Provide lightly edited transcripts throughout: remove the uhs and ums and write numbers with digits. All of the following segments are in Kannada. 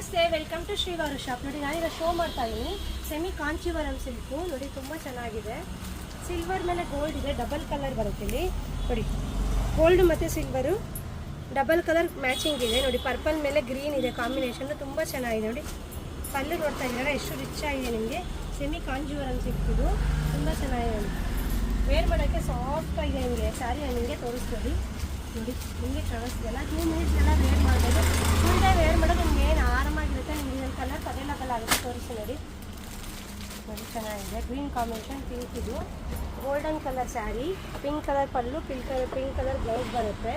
ನಮಸ್ತೆ, ವೆಲ್ಕಮ್ ಟು ಶ್ರೀವಾರು ಶಾಪ್. ನೋಡಿ, ನಾನೀಗ ಶೋ ಮಾಡ್ತಾ ಇದ್ದೀನಿ ಸೆಮಿ ಕಾಂಚೀವರಂ ಸಿಲ್ಕು. ನೋಡಿ, ತುಂಬ ಚೆನ್ನಾಗಿದೆ. ಸಿಲ್ವರ್ ಮೇಲೆ ಗೋಲ್ಡ್ ಇದೆ, ಡಬಲ್ ಕಲರ್ ಬರುತ್ತೆ ಇಲ್ಲಿ. ನೋಡಿ, ಗೋಲ್ಡ್ ಮತ್ತು ಸಿಲ್ವರು ಡಬಲ್ ಕಲರ್ ಮ್ಯಾಚಿಂಗ್ ಇದೆ. ನೋಡಿ, ಪರ್ಪಲ್ ಮೇಲೆ ಗ್ರೀನ್ ಇದೆ ಕಾಂಬಿನೇಷನ್, ತುಂಬ ಚೆನ್ನಾಗಿದೆ. ನೋಡಿ, ಪಲ್ಲು ನೋಡ್ತಾ ಇದ್ದೀರಾ ಎಷ್ಟು ರಿಚ್ ಆಗಿದೆ. ನಿಮಗೆ ಸೆಮಿ ಕಾಂಚೀವರಂ ಸಿಲ್ಕ್ ಇದು ತುಂಬ ಚೆನ್ನಾಗಿದೆ. ವೇರ್ ಮಾಡೋಕ್ಕೆ ಸಾಫ್ಟ್ ಆಗಿದೆ. ನಿಮಗೆ ಸ್ಯಾರಿ ನಿಮಗೆ ತೋರಿಸ್ತೀವಿ. ನೋಡಿ, ನಿಮಗೆ ಕಾಣಿಸ್ತಿದೆಲ್ಲ 2 ಮಿನಿಟ್ಸ್ ಎಲ್ಲ ವೇರ್ ಮಾಡ್ಬೋದು. ಫುಲ್ ಡೇ ವೇರ್ ಮಾಡೋದು ನಿಮ್ಗೆ ಏನು ಆರಾಮಾಗಿರುತ್ತೆ. ನಿಮಗೆ ಇದೊಂದು ಕಲರ್ ಅವೈಲಬಲ್ ಆಗುತ್ತೆ, ತೋರಿಸಿ. ನೋಡಿ, ನೋಡಿ ಚೆನ್ನಾಗಿದೆ. ಗ್ರೀನ್ ಕಾಂಬಿನೇಷನ್, ಪಿಂಕ್ ಇದು golden colour sari, pink colour pallu, pink colour blouse ಬರುತ್ತೆ.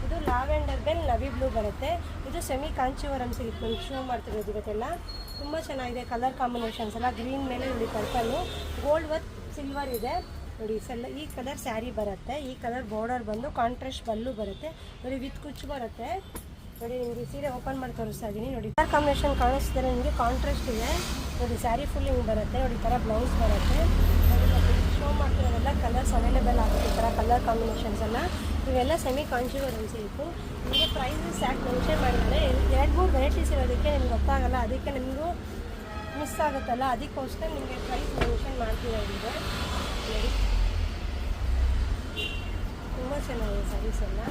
ಇದು ಲಾವೆಂಡರ್ ಬೆಲ್ ನವಿ ಬ್ಲೂ ಬರುತ್ತೆ. ಇದು ಸೆಮಿ ಕಾಂಚೀವರಂ ಸಿಲ್ಕ್ ಶೋ ಮಾಡ್ತಿರೋದು. ಇವತ್ತೆಲ್ಲ ತುಂಬ ಚೆನ್ನಾಗಿದೆ. ಕಲರ್ ಕಾಂಬಿನೇಷನ್ಸ್ ಎಲ್ಲ ಗ್ರೀನ್ ಮೇಲೆ ನೋಡಿ ಪರ್ಪಲ್ಲು, ಗೋಲ್ಡ್ ವಿತ್ ಸಿಲ್ವರ್ ಇದೆ. ನೋಡಿ, ಈ ಕಲರ್ ಸ್ಯಾರಿ ಬರುತ್ತೆ. ಈ ಕಲರ್ ಬಾರ್ಡರ್ ಬಂದು ಕಾಂಟ್ರಾಸ್ಟ್ ಬಲ್ಲು ಬರುತ್ತೆ. ನೋಡಿ, ವಿತ್ ಕುಚ್ಚು ಬರುತ್ತೆ. ನೋಡಿ, ನಿಮಗೆ ಸೀರೆ ಓಪನ್ ಮಾಡಿ ತೋರಿಸ್ತಾ ಇದ್ದೀನಿ. ನೋಡಿ, ಕಲರ್ ಕಾಂಬಿನೇಷನ್ ಕಾಣಿಸ್ತಾರೆ ನಿಮಗೆ, ಕಾಂಟ್ರಾಸ್ಟ್ ಇದೆ. ನೋಡಿ, ಸ್ಯಾರಿ ಫುಲ್ ಹಿಂಗೆ ಬರುತ್ತೆ. ನೋಡಿ, ಈ ಥರ ಬ್ಲೌಸ್ ಬರುತ್ತೆ. ನೋಡಿ, ಶೋ ಮಾಡ್ತಿರೋದೆಲ್ಲ ಕಲರ್ಸ್ ಅವೈಲೇಬಲ್ ಆಗುತ್ತೆ. ಈ ಥರ ಕಲರ್ ಕಾಂಬಿನೇಷನ್ಸ್ ಎಲ್ಲ ಇವೆಲ್ಲ ಸೆಮಿ ಕಾಂಚೀವರಂ ಸಿಲ್ಕು. ನಿಮಗೆ ಪ್ರೈಸಸ್ ಯಾಕೆ ಮೆನ್ಷನ್ ಮಾಡಿದರೆ 2-3 ವೆರೈಟೀಸ್ ಇರೋದಕ್ಕೆ ನಿಮ್ಗೆ ಗೊತ್ತಾಗಲ್ಲ. ಅದಕ್ಕೆ ನಿಮಗೂ ಮಿಸ್ ಆಗುತ್ತಲ್ಲ, ಅದಕ್ಕೋಸ್ಕರ ನಿಮಗೆ ಪ್ರೈಸ್ ಮೆನ್ಷನ್ ಮಾಡ್ತಿರೋದಿದೆ. ನೋಡಿ, ತುಂಬ ಚೆನ್ನಾಗಿದೆ ಸ್ಯಾರೀಸ್ ಎಲ್ಲ.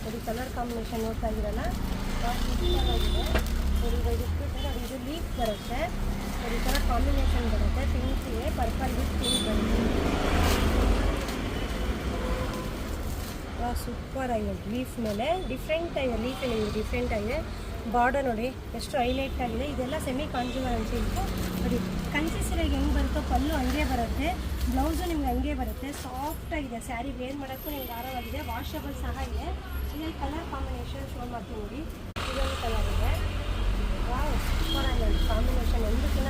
ನೋಡಿ, ಕಲರ್ ಕಾಂಬಿನೇಷನ್ ನೋಡ್ತಾ ಇದ್ದೀರಲ್ಲ, ಚೆನ್ನಾಗಿದೆ. ನೋಡಿ, ನೋಡಿ, ಇದು ಲೀಫ್ ಬರುತ್ತೆ. ನೋಡಿ, ಈ ಥರ ಕಾಂಬಿನೇಷನ್ ಬರುತ್ತೆ. ಪಿಂಕಿಗೆ ಪರ್ಪಲ್ ವಿತ್ ಪಿಂಕ್ ಬರುತ್ತೆ. ಸೂಪರ್ ಆಗಿದೆ. ಲೀಫ್ ಮೇಲೆ ಡಿಫ್ರೆಂಟ್ ಆಗಿದೆ. ಲೀಫಲ್ಲಿ ಡಿಫ್ರೆಂಟ್ ಆಗಿದೆ. ಬಾರ್ಡರ್ ನೋಡಿ ಎಷ್ಟು ಹೈಲೈಟ್ ಆಗಿದೆ. ಇದೆಲ್ಲ ಸೆಮಿ ಕಾಂಚೀವರಂ ಸಿಲ್ಕು. ನೋಡಿ, ಕಂಚಿ ಸೀರೆಗೆ ಹೆಂಗೆ ಬರುತ್ತೋ ಪಲ್ಲು ಹಂಗೆ ಬರುತ್ತೆ, ಬ್ಲೌಸು ನಿಮ್ಗೆ ಹಂಗೆ ಬರುತ್ತೆ. ಸಾಫ್ಟ್ ಆಗಿದೆ. ಸ್ಯಾರಿ ವೇರ್ ಮಾಡೋಕ್ಕೂ ನಿಮ್ಗೆ ಆರಾಮಾಗಿದೆ. ವಾಷಬಲ್ ಸಹ ಇದೆ. ಇದರಲ್ಲಿ ಕಲರ್ ಕಾಂಬಿನೇಷನ್ ಶೋ ಮಾಡ್ತೀನಿ. ನೋಡಿ, ಇದೊಂದು ಕಲರ್ ಇದೆ. ವಾವ್, ಸೂಪರ್ ಆಗಿದೆ ಕಾಂಬಿನೇಷನ್. ಒಂದಕ್ಕಿಂತ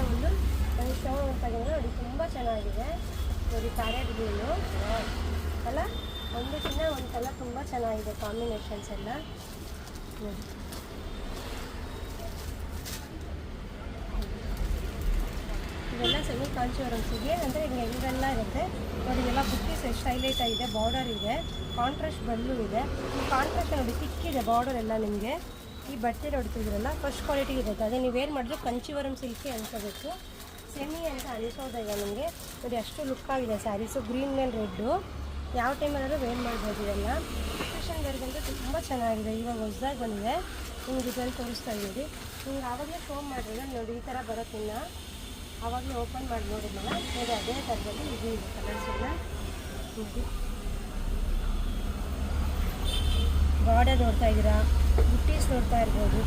ಒಂದು ಶೋ ಮಾಡ್ತಾ ಇದ್ದೀನಿ. ನೋಡಿ, ತುಂಬ ಚೆನ್ನಾಗಿದೆ. ನೋಡಿ, ಪ್ಯಾರೆಟ್ ಗ್ರೀನು ಅಲ್ಲ, ಒಂದಕ್ಕಿಂತ ಒಂದು ಕಲರ್ ತುಂಬ ಚೆನ್ನಾಗಿದೆ ಕಾಂಬಿನೇಷನ್ಸ್ ಎಲ್ಲ. ನೋಡಿ, ಇವೆಲ್ಲ ಸೆಮಿ ಕಾಂಚೀವರಂಸಿಗೆ ಅಂದರೆ ಹಿಂಗೆ ಹೆಂಗೆಲ್ಲ ಇರುತ್ತೆ. ನೋಡಿ, ಇದೆಲ್ಲ ಬುಟ್ಟೀಸ್ ಎಷ್ಟು ಹೈಲೈಟ್ ಆಗಿದೆ. ಬಾರ್ಡರ್ ಇದೆ, ಕಾಂಟ್ರಾಸ್ಟ್ ಬಲ್ಲು ಇದೆ. ಈ ಕಾಂಟ್ರಾಸ್ಟ್ ನೋಡಿ ತಿಕ್ಕಿದೆ ಬಾರ್ಡರ್ ಎಲ್ಲ. ನಿಮಗೆ ಈ ಬಟ್ಟೆ ನೋಡ್ತಿದ್ರಲ್ಲ ಫಸ್ಟ್ ಕ್ವಾಲಿಟಿ ಇರುತ್ತೆ. ಅದೇ ನೀವು ಏನು ಮಾಡಿದ್ರು ಕಾಂಚೀವರಂ ಸಿಲ್ಕೇ ಅನ್ಕೋಬೇಕು. ಸೆಮಿ ಅಂತ ಅನಿಸೋದಿಲ್ಲ ನಿಮಗೆ. ನೋಡಿ, ಅಷ್ಟು ಲುಕ್ ಆಗಿದೆ ಸ್ಯಾರೀಸು. ಗ್ರೀನ್ ಮೇಲೆ ರೆಡ್ಡು ಯಾವ ಟೈಮಲ್ಲಾದ್ರೂ ವೇರ್ ಮಾಡ್ಬೋದು. ಇದೆಲ್ಲ ಫ್ಯಾಷನ್ ವೇರ್ಗಂತೂ ತುಂಬ ಚೆನ್ನಾಗಿದೆ. ಇವಾಗ ಹೊಸದಾಗಿ ಬಂದಿದೆ. ನಿಮ್ಗೆ ಇದನ್ನು ತೋರಿಸ್ತಾ ಇದ್ದೀವಿ. ನಿಮ್ಗೆ ಆವಾಗಲೇ ಶೋ ಮಾಡಿದ್ರೆ ನೋಡಿ ಈ ಥರ ಬರೋಕ್ಕಿನ್ನ ಆವಾಗಲೇ ಓಪನ್ ಮಾಡಿ ನೋಡಿದ್ನಲ್ಲ. ನೋಡಿ, ಅದೇ ಥರದಲ್ಲಿ ಇದು ಇದೆ ಕಲರ್ಸ್ ಎಲ್ಲ. ನೋಡಿ, ಬಾರ್ಡರ್ ನೋಡ್ತಾ ಇದ್ದೀರಾ, ಬುಟ್ಟೀಸ್ ನೋಡ್ತಾ ಇರ್ಬೋದು.